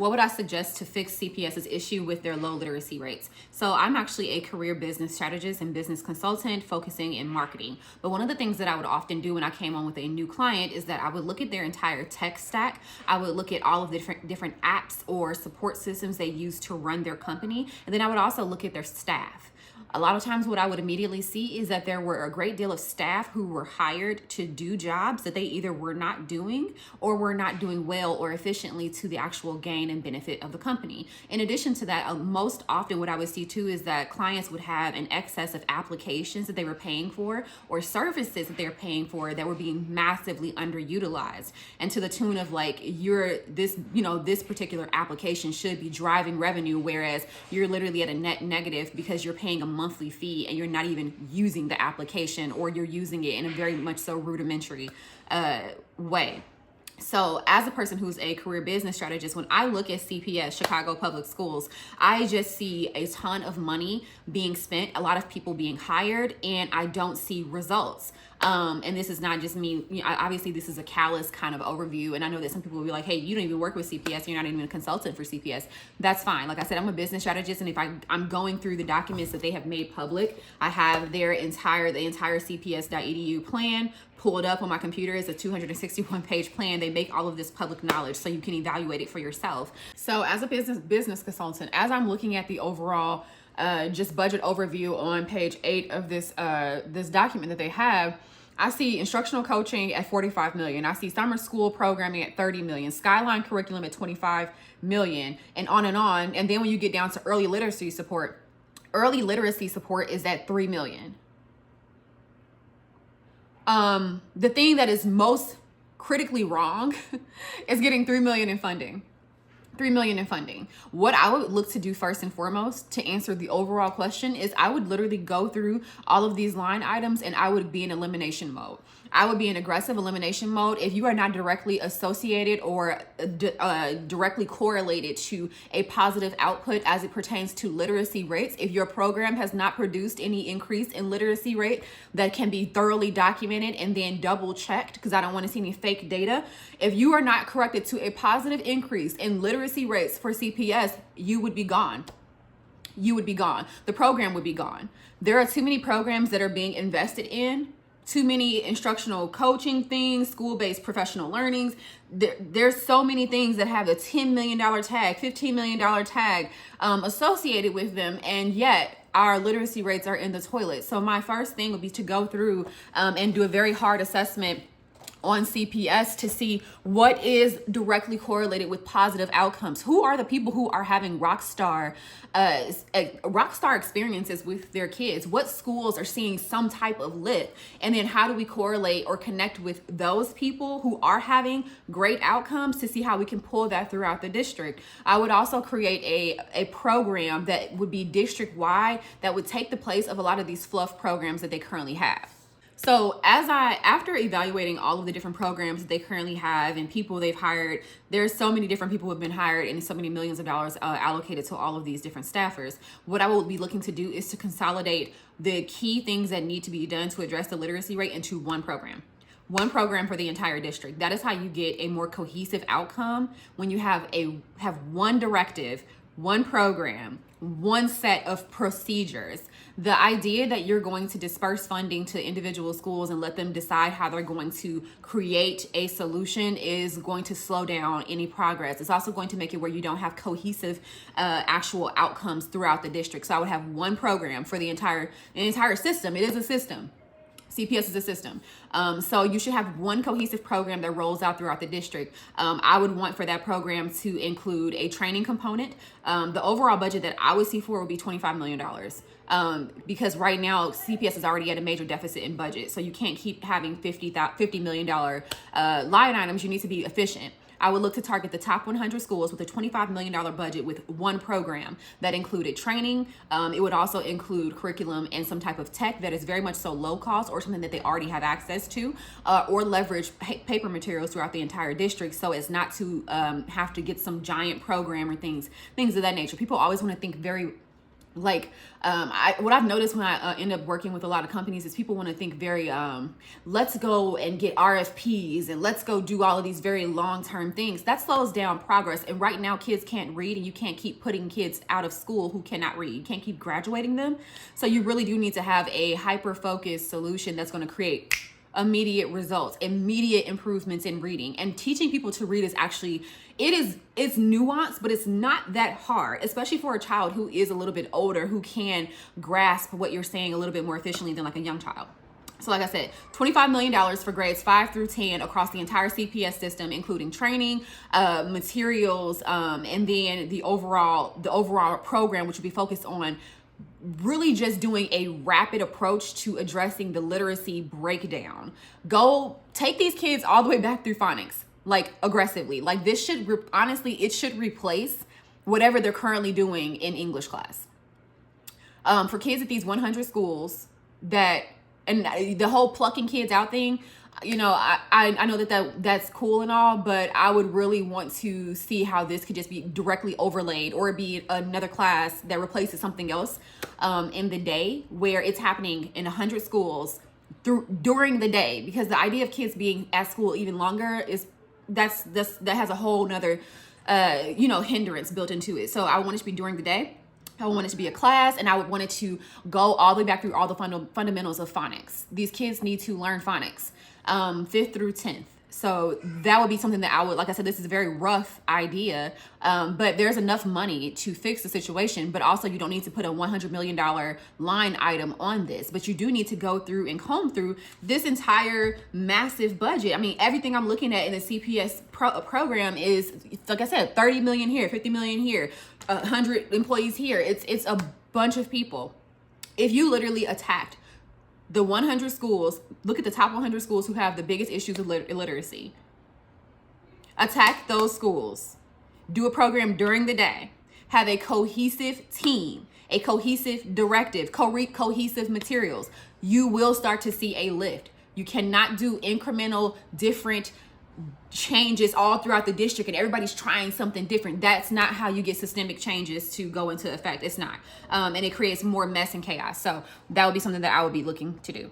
what would I suggest to fix CPS's issue with their low literacy rates? So I'm actually a career business strategist and business consultant focusing in marketing. But one of the things that I would often do when I came on with a new client is that I would look at their entire tech stack. I would look at all of the different apps or support systems they use to run their company. And then I would also look at their staff. A lot of times what I would immediately see is that there were a great deal of staff who were hired to do jobs that they either were not doing or were not doing well or efficiently to the actual gain and benefit of the company. In addition to that, most often what I would see too is that clients would have an excess of applications that they were paying for or services that they're paying for that were being massively underutilized, and to the tune of like this particular application should be driving revenue, whereas you're literally at a net negative because you're paying a monthly fee and you're not even using the application, or you're using it in a very much so rudimentary way. So as a person who's a career business strategist, when I look at CPS, Chicago Public Schools, I just see a ton of money being spent, a lot of people being hired, and I don't see results. And this is not just me. Obviously, this is a callous kind of overview. And I know that some people will be like, hey, you don't even work with CPS. You're not even a consultant for CPS. That's fine. Like I said, I'm a business strategist. And if I'm going through the documents that they have made public, I have the entire CPS.edu plan pulled up on my computer. It's a 261 page plan. They make all of this public knowledge so you can evaluate it for yourself. So as a business consultant, as I'm looking at the overall just budget overview on page 8 of this document that they have, I see instructional coaching at $45 million. I see summer school programming at $30 million, Skyline curriculum at $25 million, and on and on. And then when you get down to early literacy support is at $3 million. The thing that is most critically wrong is getting $3 million in funding. $3 million in funding. What I would look to do first and foremost to answer the overall question is I would literally go through all of these line items and I would be in elimination mode. I would be in aggressive elimination mode if you are not directly associated or directly correlated to a positive output as it pertains to literacy rates. If your program has not produced any increase in literacy rate that can be thoroughly documented and then double checked, because I don't want to see any fake data. If you are not corrected to a positive increase in literacy rates for CPS, you would be gone. You would be gone. The program would be gone. There are too many programs that are being invested in, too many instructional coaching things, school-based professional learnings. There's so many things that have a $10 million tag, $15 million tag associated with them, and yet our literacy rates are in the toilet. So my first thing would be to go through and do a very hard assessment on CPS to see what is directly correlated with positive outcomes. Who are the people who are having rock star experiences with their kids? What schools are seeing some type of lift? And then how do we correlate or connect with those people who are having great outcomes to see how we can pull that throughout the district? I would also create a program that would be district wide that would take the place of a lot of these fluff programs that they currently have. So after evaluating all of the different programs that they currently have and people they've hired, there's so many different people who have been hired and so many millions of dollars allocated to all of these different staffers. What I will be looking to do is to consolidate the key things that need to be done to address the literacy rate into one program for the entire district. That is how you get a more cohesive outcome when you have one directive, one program, one set of procedures. The idea that you're going to disperse funding to individual schools and let them decide how they're going to create a solution is going to slow down any progress. It's also going to make it where you don't have cohesive actual outcomes throughout the district. So I would have one program for the entire system. It is a system. CPS is a system. So you should have one cohesive program that rolls out throughout the district. I would want for that program to include a training component. The overall budget that I would see for would be $25 million. Because right now CPS is already at a major deficit in budget. So you can't keep having $50 million line items. You need to be efficient. I would look to target the top 100 schools with a $25 million budget with one program that included training. It would also include curriculum and some type of tech that is very much so low cost or something that they already have access to, or leverage paper materials throughout the entire district so as not to have to get some giant program or things of that nature. People always want to think very Like, what I've noticed when I end up working with a lot of companies is people want to think very, let's go and get RFPs and let's go do all of these very long-term things. That slows down progress. And right now kids can't read, and you can't keep putting kids out of school who cannot read. You can't keep graduating them. So you really do need to have a hyper-focused solution that's going to create immediate results, immediate improvements in reading. And teaching people to read is actually, it's nuanced, but it's not that hard, especially for a child who is a little bit older, who can grasp what you're saying a little bit more efficiently than like a young child. So like I said, $25 million for grades 5 through 10 across the entire CPS system, including training, materials, and then the overall program, which will be focused on really just doing a rapid approach to addressing the literacy breakdown. Go take these kids all the way back through phonics, like aggressively. Like this should, honestly, it should replace whatever they're currently doing in English class. For kids at these 100 schools that, and the whole plucking kids out thing, you know, I know that's cool and all, but I would really want to see how this could just be directly overlaid or be another class that replaces something else in the day, where it's happening in 100 schools during the day, because the idea of kids being at school even longer is that has a whole nother hindrance built into it. So I want it to be during the day. I would want it to be a class, and I would want it to go all the way back through all the fundamentals of phonics. These kids need to learn phonics, 5th through 10th. So that would be something that I would, like I said, this is a very rough idea, but there's enough money to fix the situation. But also, you don't need to put a $100 million line item on this, but you do need to go through and comb through this entire massive budget. I mean, everything I'm looking at in the CPS program is, like I said, 30 million here, 50 million here, 100 employees here. It's a bunch of people. If you literally attacked the 100 schools, look at the top 100 schools who have the biggest issues with illiteracy. Attack those schools. Do a program during the day. Have a cohesive team, a cohesive directive, cohesive materials. You will start to see a lift. You cannot do incremental, different changes all throughout the district and everybody's trying something different. That's not how you get systemic changes to go into effect. It's not. And it creates more mess and chaos. So that would be something that I would be looking to do.